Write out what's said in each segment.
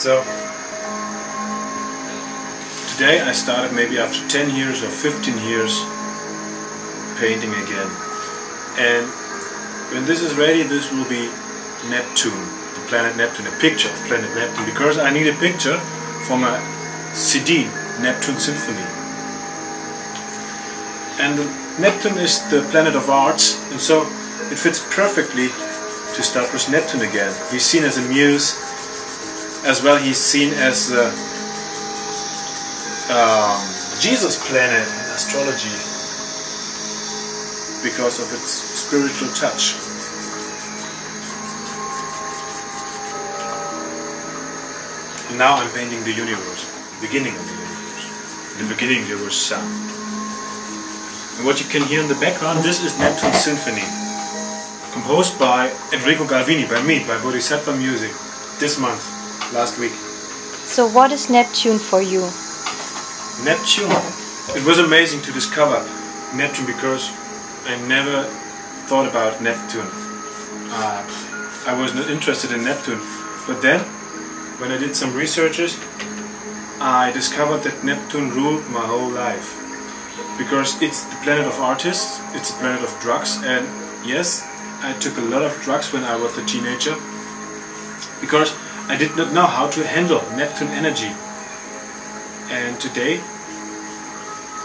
So today I started maybe after 10 years or 15 years painting again. And when this is ready, this will be Neptune, the planet Neptune, a picture of planet Neptune, because I need a picture for my CD, Neptune Symphony. And Neptune is the planet of arts, and so it fits perfectly to start with Neptune again. He's seen as a muse, as well he's seen as the Jesus planet in astrology, because of its spiritual touch. And now I'm painting the universe, the beginning of the universe. In the beginning there was sound. And what you can hear in the background, this is Neptune Symphony, composed by Enrico Galvini, by me, by BodhisattvaMusic, this month, last week. So what is Neptune for you? Neptune. It was amazing to discover Neptune because I never thought about Neptune. I was not interested in Neptune. But then, when I did some researches, I discovered that Neptune ruled my whole life. Because it's the planet of artists, it's the planet of drugs, and yes, I took a lot of drugs when I was a teenager. Because I did not know how to handle Neptune energy. And today,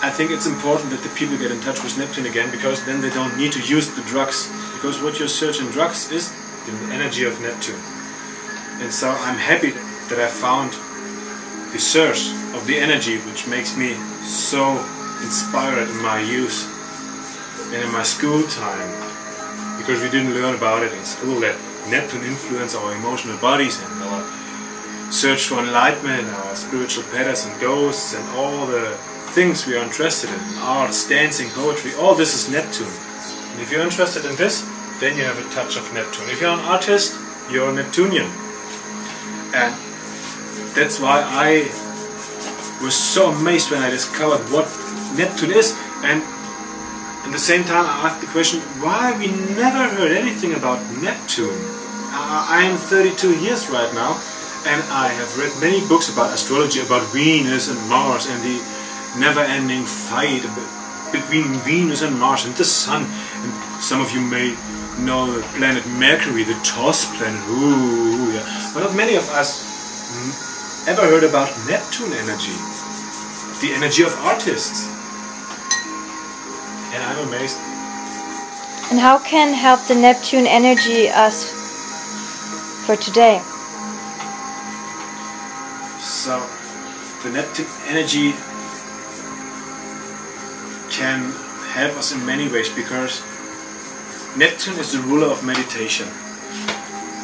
I think it's important that the people get in touch with Neptune again, because then they don't need to use the drugs. Because what you search in drugs is the energy of Neptune. And so I'm happy that I found the source of the energy which makes me so inspired in my youth and in my school time. Because we didn't learn about it in school, that Neptune influences our emotional bodies and our search for enlightenment, our spiritual patterns and ghosts and all the things we are interested in, arts, dancing, poetry, all this is Neptune. And if you're interested in this, then you have a touch of Neptune. If you're an artist, you're Neptunian. And that's why I was so amazed when I discovered what Neptune is, and at the same time I asked the question, why we never heard anything about Neptune? I am 32 years right now, and I have read many books about astrology, about Venus and Mars and the never-ending fight between Venus and Mars and the Sun. And some of you may know the planet Mercury, the toss planet. Ooh, yeah. But not many of us ever heard about Neptune energy, the energy of artists. And I'm amazed. And how can help the Neptune energy us for today? So, the Neptune energy can help us in many ways, because Neptune is the ruler of meditation.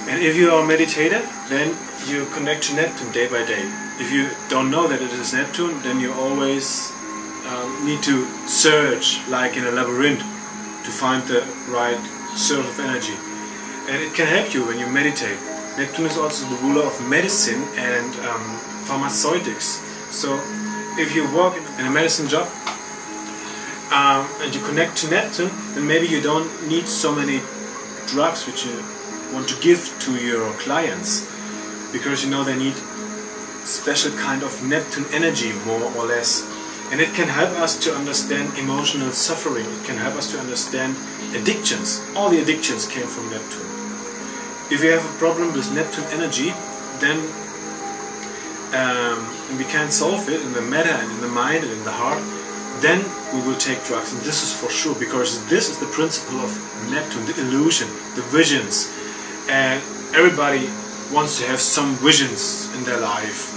And if you are a meditator, then you connect to Neptune day by day. If you don't know that it is Neptune, then you always need to search, like in a labyrinth, to find the right source of energy. And it can help you when you meditate. Neptune is also the ruler of medicine and pharmaceutics. So if you work in a medicine job and you connect to Neptune, then maybe you don't need so many drugs which you want to give to your clients, because you know they need special kind of Neptune energy, more or less. And it can help us to understand emotional suffering. It can help us to understand addictions. All the addictions came from Neptune. If you have a problem with Neptune energy, then we can't solve it in the matter and in the mind and in the heart, then we will take drugs. And this is for sure, because this is the principle of Neptune, the illusion, the visions. And everybody wants to have some visions in their life.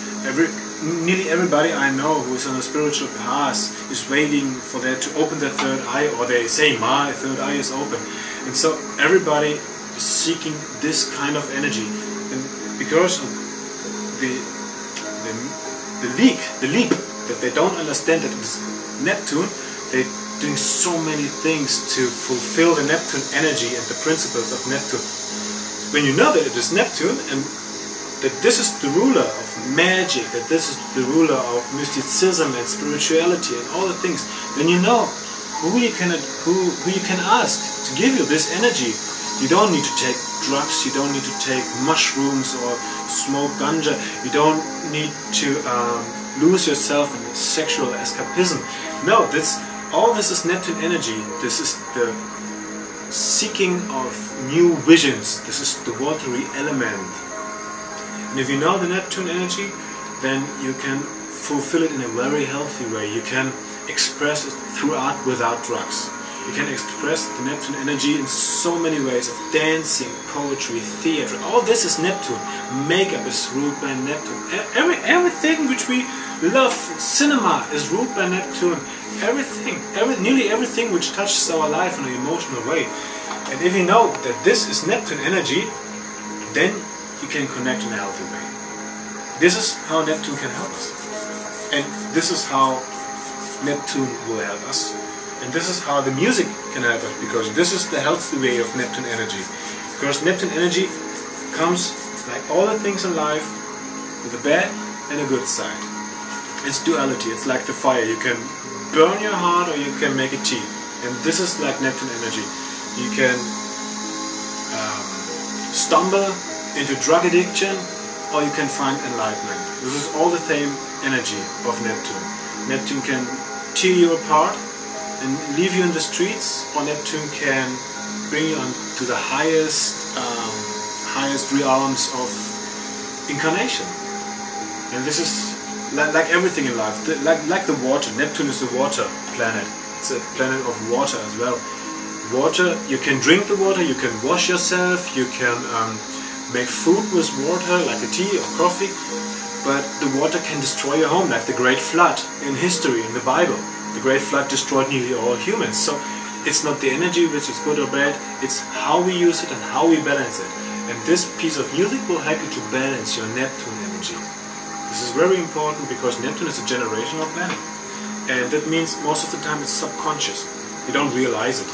Nearly everybody I know who is on a spiritual path is waiting for that to open their third eye, or they say, my third eye is open. And so everybody is seeking this kind of energy. And because of the leap that they don't understand that it's Neptune, they're doing so many things to fulfill the Neptune energy and the principles of Neptune. When you know that it is Neptune, and that this is the ruler of magic, that this is the ruler of mysticism and spirituality and all the things, then you know who you can ask to give you this energy, you don't need to take drugs, you don't need to take mushrooms or smoke ganja, you don't need to lose yourself in sexual escapism. No, all this is Neptune energy. This is the seeking of new visions. This is the watery element. And if you know the Neptune energy, then you can fulfill it in a very healthy way. You can express it through art without drugs. You can express the Neptune energy in so many ways, of dancing, poetry, theatre. All this is Neptune. Makeup is ruled by Neptune. Everything which we love, cinema is ruled by Neptune. Nearly everything which touches our life in an emotional way. And if you know that this is Neptune energy, then you can connect in a healthy way. This is how Neptune can help us. And this is how Neptune will help us. And this is how the music can help us, because this is the healthy way of Neptune energy. Because Neptune energy comes, like all the things in life, with a bad and a good side. It's duality, it's like the fire. You can burn your heart or you can make it tea. And this is like Neptune energy. You can stumble into drug addiction, or you can find enlightenment. This is all the same energy of Neptune. Neptune can tear you apart and leave you in the streets, or Neptune can bring you to the highest realms of incarnation. And this is like everything in life, like the water. Neptune is the water planet. It's a planet of water as well. Water, you can drink the water, you can wash yourself, you can make food with water, like a tea or coffee, but the water can destroy your home, like the Great Flood in history, in the Bible. The Great Flood destroyed nearly all humans. So it's not the energy which is good or bad, it's how we use it and how we balance it. And this piece of music will help you to balance your Neptune energy. This is very important because Neptune is a generational planet. And that means most of the time it's subconscious. You don't realize it.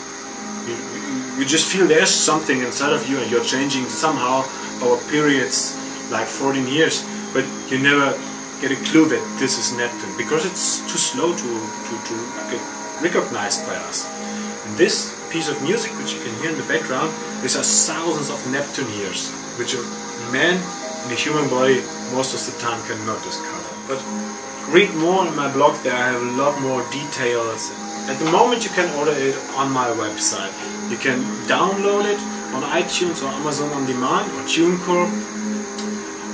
You just feel there's something inside of you and you're changing somehow over periods like 14 years. But you never get a clue that this is Neptune, because it's too slow to get recognized by us. And this piece of music which you can hear in the background, these are thousands of Neptune years, which a man in the human body most of the time cannot discover. But read more on my blog, there I have a lot more details. At the moment you can order it on my website. You can download it on iTunes or Amazon On Demand or TuneCore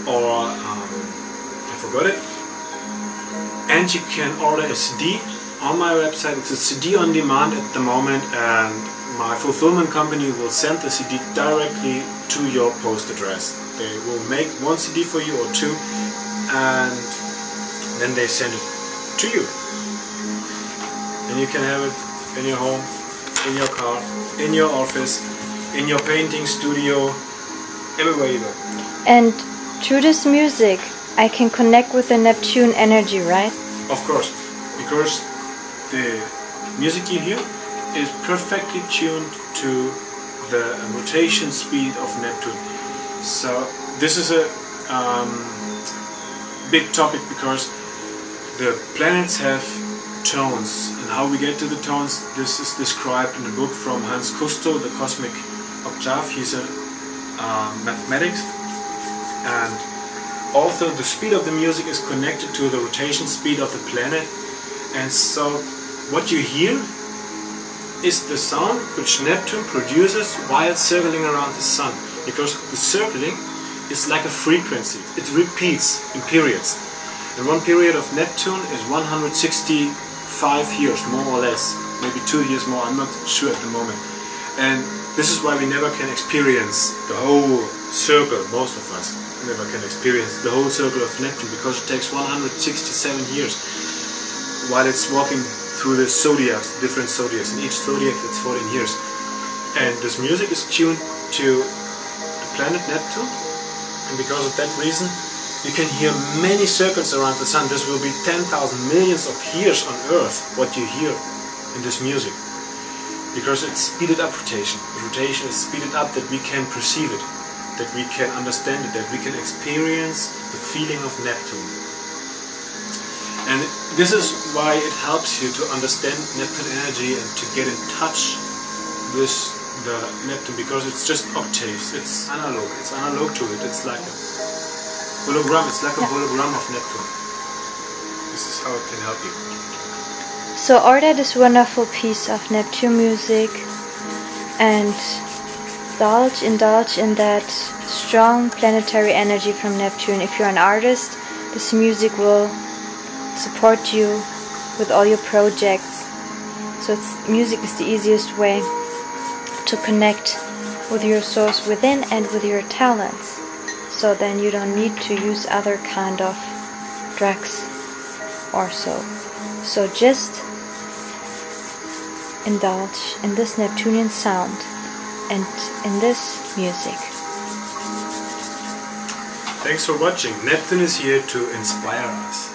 or I forgot it. And you can order a CD on my website. It's a CD on demand at the moment, and my fulfillment company will send the CD directly to your post address. They will make one CD for you or two, and then they send it to you. And you can have it in your home, in your car, in your office, in your painting studio, everywhere you go. And through this music, I can connect with the Neptune energy, right? Of course, because the music you hear is perfectly tuned to the rotation speed of Neptune. So this is a big topic, because the planets have tones, and how we get to the tones, this is described in the book from Hans Cousteau, The Cosmic Octave. He's a mathematics, and also the speed of the music is connected to the rotation speed of the planet. And so what you hear is the sound which Neptune produces while circling around the Sun, because the circling is like a frequency. It repeats in periods. And one period of Neptune is 165 years, more or less, maybe 2 years more, I'm not sure at the moment. And this is why we never can experience the whole circle, most of us never can experience the whole circle of Neptune, because it takes 167 years while it's walking through the zodiacs, different zodiacs. In each zodiac it's 14 years. And this music is tuned to the planet Neptune, and because of that reason you can hear many circles around the Sun. This will be 10,000 millions of years on Earth, what you hear in this music. Because it's speeded up rotation. The rotation is speeded up that we can perceive it, that we can understand it, that we can experience the feeling of Neptune. And this is why it helps you to understand Neptune energy and to get in touch with the Neptune because it's just octaves. It's analog. It's analog to it. It's like a hologram. It's like a hologram of Neptune. This is how it can help you. So order this wonderful piece of Neptune music and indulge in that strong planetary energy from Neptune. If you're an artist, this music will support you with all your projects. So music is the easiest way to connect with your source within and with your talents. So then you don't need to use other kind of drugs or so. So just indulge in this Neptunian sound and in this music. Thanks for watching. Neptune is here to inspire us.